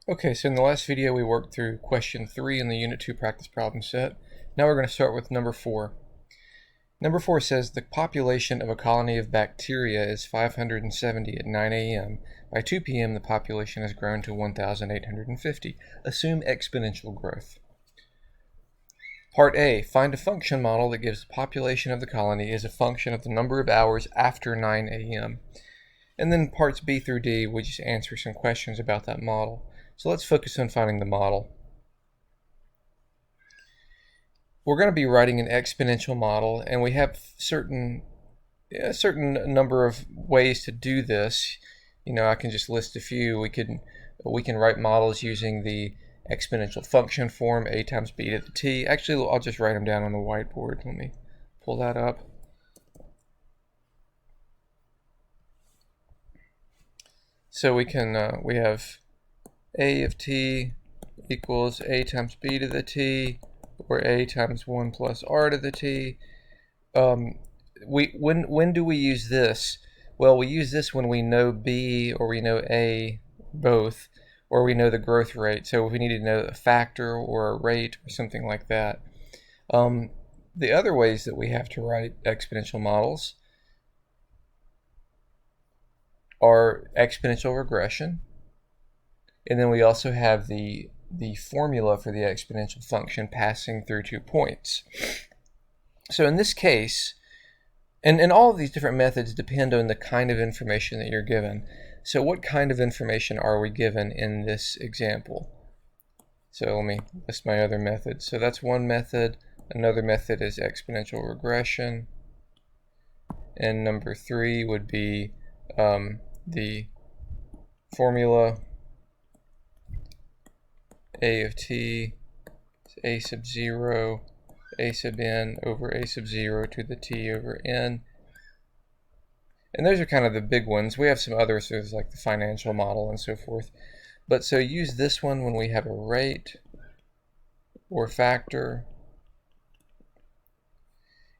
Okay, so in the last video we worked through question 3 in the Unit 2 practice problem set. Now we're going to start with number 4. Number 4 says the population of a colony of bacteria is 570 at 9 a.m. By 2 p.m. the population has grown to 1,850. Assume exponential growth. Part A, find a function model that gives the population of the colony is a function of the number of hours after 9 a.m. And then parts B through D, we just answer some questions about that model. So let's focus on finding the model. We're going to be writing an exponential model, and we have a certain number of ways to do this. I can just list a few. We can write models using the exponential function form, a times b to the t. Actually, I'll just write them down on the whiteboard. Let me pull that up. So we have a of t equals a times b to the t, or a times 1 plus r to the t. When do we use this? Well, we use this when we know b or we know a both, or we know the growth rate. So if we need to know a factor or a rate or something like that. The other ways that we have to write exponential models are exponential regression, and then we also have the formula for the exponential function passing through 2 points. So in this case, and all of these different methods depend on the kind of information that you're given. So what kind of information are we given in this example? So let me list my other methods. So that's one method. Another method is exponential regression. And number 3 would be the formula a of t is a sub 0 a sub n over a sub 0 to the t over n. And those are kind of the big ones. We have some others, there's like the financial model and so forth. But so use this one when we have a rate or factor.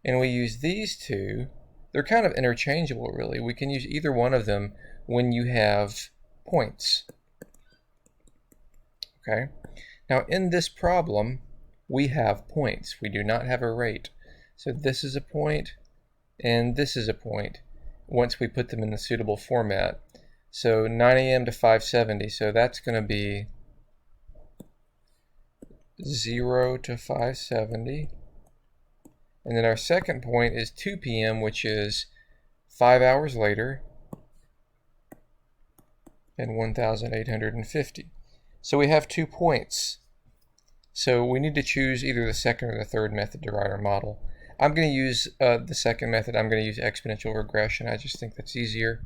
And we use these two. They're kind of interchangeable, really. We can use either one of them when you have points. Okay. Now in this problem, we have points. We do not have a rate. So this is a point, and this is a point, once we put them in the suitable format. So 9 a.m. to 570, so that's going to be 0 to 570. And then our second point is 2 p.m., which is 5 hours later, and 1,850. So we have 2 points. So we need to choose either the second or the third method to write our model. I'm going to use the second method. I'm going to use exponential regression. I just think that's easier.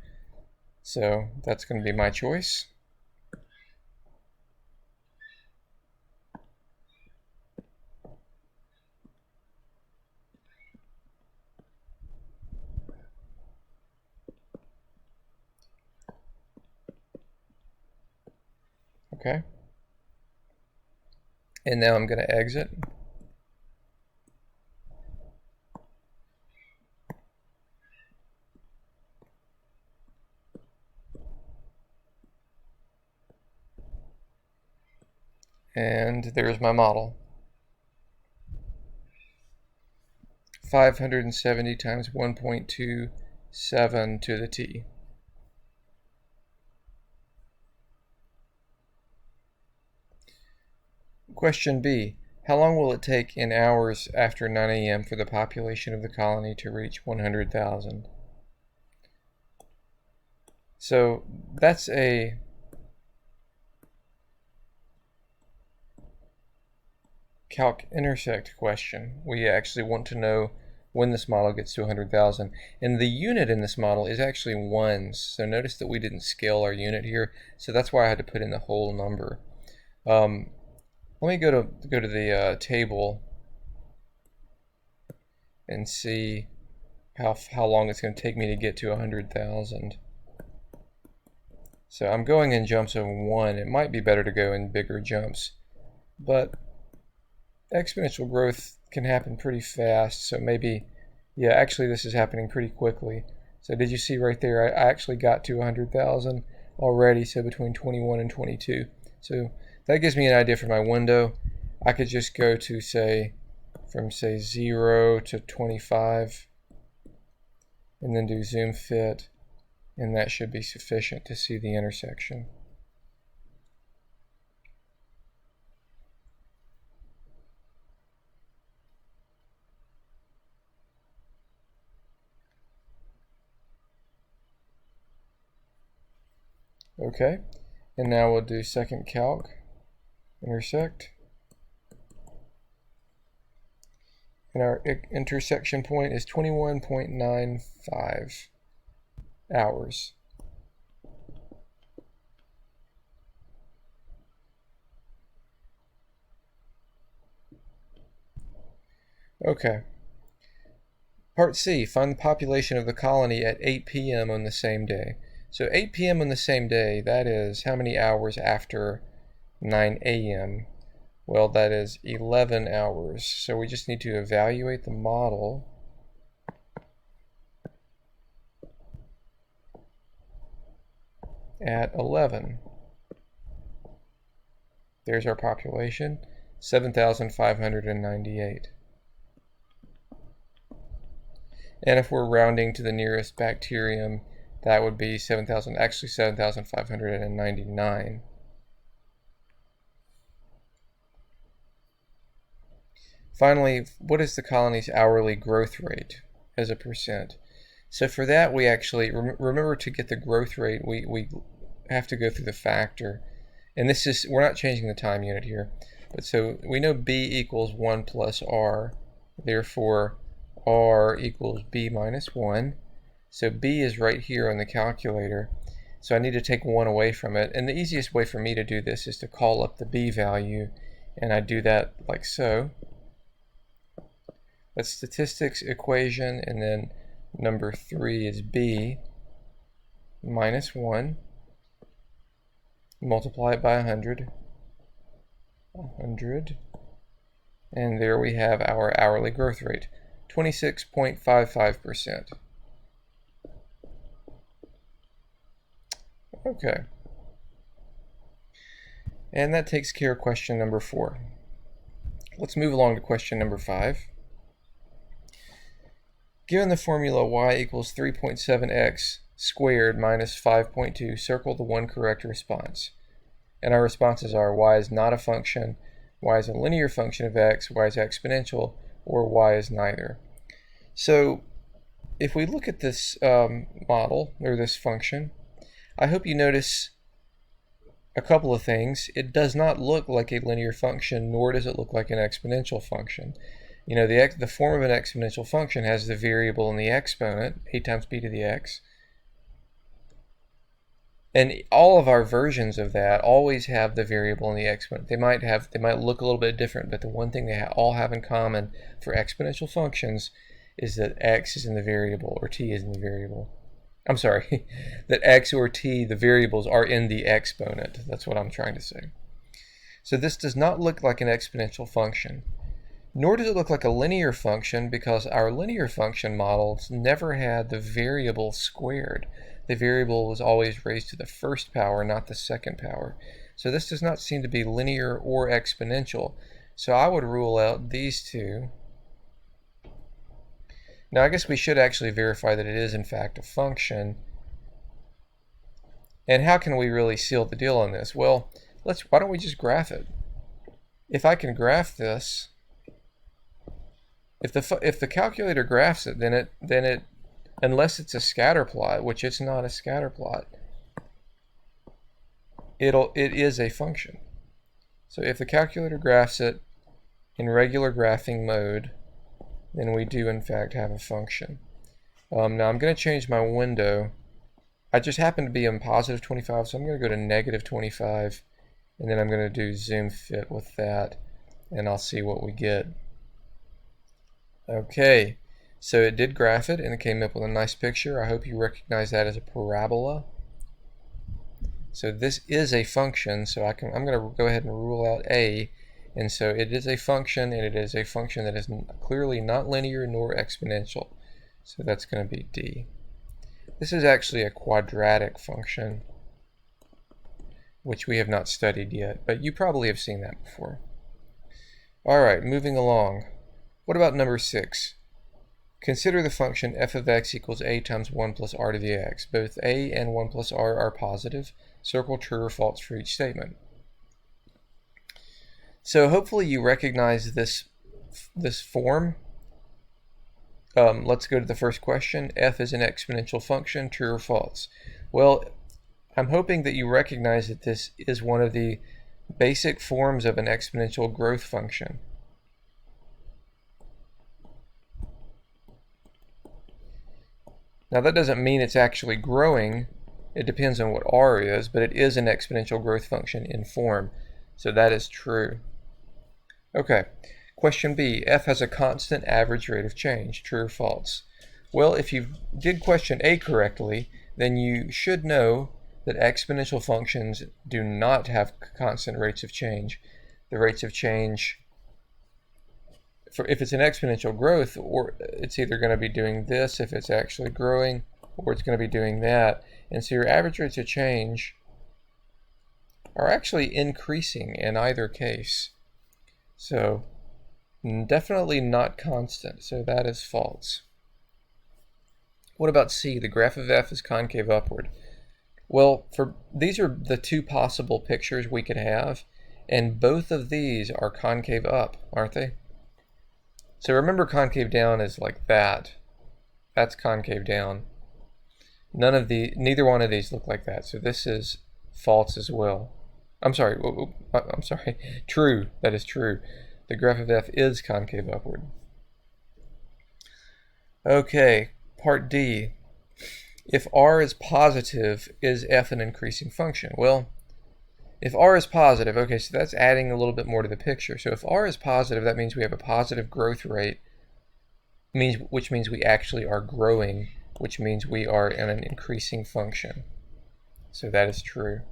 So that's going to be my choice. Okay. And now I'm going to exit. And there's my model. 570 times 1.27 to the t. Question B. How long will it take in hours after 9 a.m. for the population of the colony to reach 100,000? So that's a calc intersect question. We actually want to know when this model gets to 100,000. And the unit in this model is actually ones. So notice that we didn't scale our unit here. So that's why I had to put in the whole number. Let me go to the table and see how long it's going to take me to get to 100,000. So I'm going in jumps of 1. It might be better to go in bigger jumps, but exponential growth can happen pretty fast. So maybe, yeah, actually this is happening pretty quickly. So did you see right there, I actually got to 100,000 already, so between 21 and 22. So that gives me an idea for my window. I could just go to from 0 to 25 and then do zoom fit, and that should be sufficient to see the intersection. Okay, and now we'll do second calc, intersect. And our intersection point is 21.95 hours. Okay. Part C, find the population of the colony at 8 p.m. on the same day. So 8 p.m. on the same day, that is how many hours after 9 a.m.? Well, that is 11 hours. So we just need to evaluate the model. At 11. There's our population, 7,598. And if we're rounding to the nearest bacterium, that would be 7,599. Finally, what is the colony's hourly growth rate as a percent? So for that, we actually, remember to get the growth rate, we have to go through the factor. And this is, we're not changing the time unit here. But so we know B equals 1 plus R. Therefore, R equals B minus 1. So B is right here on the calculator. So I need to take 1 away from it. And the easiest way for me to do this is to call up the B value. And I do that like so. That's statistics equation, and then number 3 is B minus 1. Multiply it by 100. 100. And there we have our hourly growth rate, 26.55%. Okay. And that takes care of question number 4. Let's move along to question number 5. Given the formula y equals 3.7x squared minus 5.2, circle the one correct response. And our responses are y is not a function, y is a linear function of x, y is exponential, or y is neither. So if we look at this model, or this function, I hope you notice a couple of things. It does not look like a linear function, nor does it look like an exponential function. You know, the form of an exponential function has the variable in the exponent, a times b to the x. And all of our versions of that always have the variable in the exponent. They might look a little bit different, but the one thing they all have in common for exponential functions is that x is in the variable, or t is in the variable. I'm sorry, that x or t, the variables, are in the exponent. That's what I'm trying to say. So this does not look like an exponential function. Nor does it look like a linear function, because our linear function models never had the variable squared. The variable was always raised to the first power, not the second power. So this does not seem to be linear or exponential. So I would rule out these two. Now I guess we should actually verify that it is in fact a function. And how can we really seal the deal on this? Well, why don't we just graph it? If I can graph this, if the calculator graphs it, then it unless it's a scatter plot, which it's not a scatter plot, it is a function. So if the calculator graphs it in regular graphing mode, then we do in fact have a function. Now I'm going to change my window. I just happen to be in positive 25, so I'm going to go to negative 25, and then I'm going to do zoom fit with that, and I'll see what we get. Okay, so it did graph it, and it came up with a nice picture. I hope you recognize that as a parabola. So this is a function, so I'm going to go ahead and rule out A. And so it is a function, and it is a function that is clearly not linear nor exponential. So that's going to be D. This is actually a quadratic function. which we have not studied yet, but you probably have seen that before. All right, moving along. What about number 6? Consider the function f of x equals a times 1 plus r to the x. Both a and 1 plus r are positive. Circle true or false for each statement. So hopefully you recognize this form. Let's go to the first question. F is an exponential function, true or false? Well, I'm hoping that you recognize that this is one of the basic forms of an exponential growth function. Now that doesn't mean it's actually growing. It depends on what r is, but it is an exponential growth function in form. So that is true. Okay, question B, f has a constant average rate of change, true or false? Well, if you did question A correctly, then you should know that exponential functions do not have constant rates of change. The rates of change, if it's an exponential growth, or it's either going to be doing this if it's actually growing, or it's going to be doing that. And so your average rates of change are actually increasing in either case. So definitely not constant, so that is false. What about C? The graph of f is concave upward. Well, these are the two possible pictures we could have, and both of these are concave up, aren't they? So remember, concave down is like that. That's concave down. Neither one of these look like that, so this is false as well. I'm sorry, true, that is true. The graph of f is concave upward. Okay, part D. If r is positive, is f an increasing function? Well, if r is positive, okay, so that's adding a little bit more to the picture. So if r is positive, that means we have a positive growth rate, which means we actually are growing, which means we are in an increasing function. So that is true.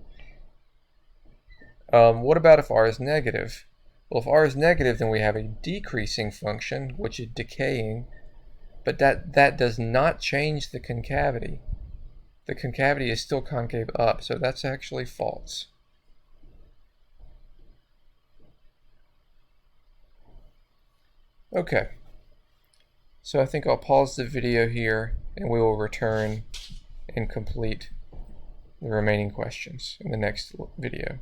What about if r is negative? Well, if r is negative, then we have a decreasing function, which is decaying, but that does not change the concavity. The concavity is still concave up, so that's actually false. Okay, so I think I'll pause the video here, and we will return and complete the remaining questions in the next video.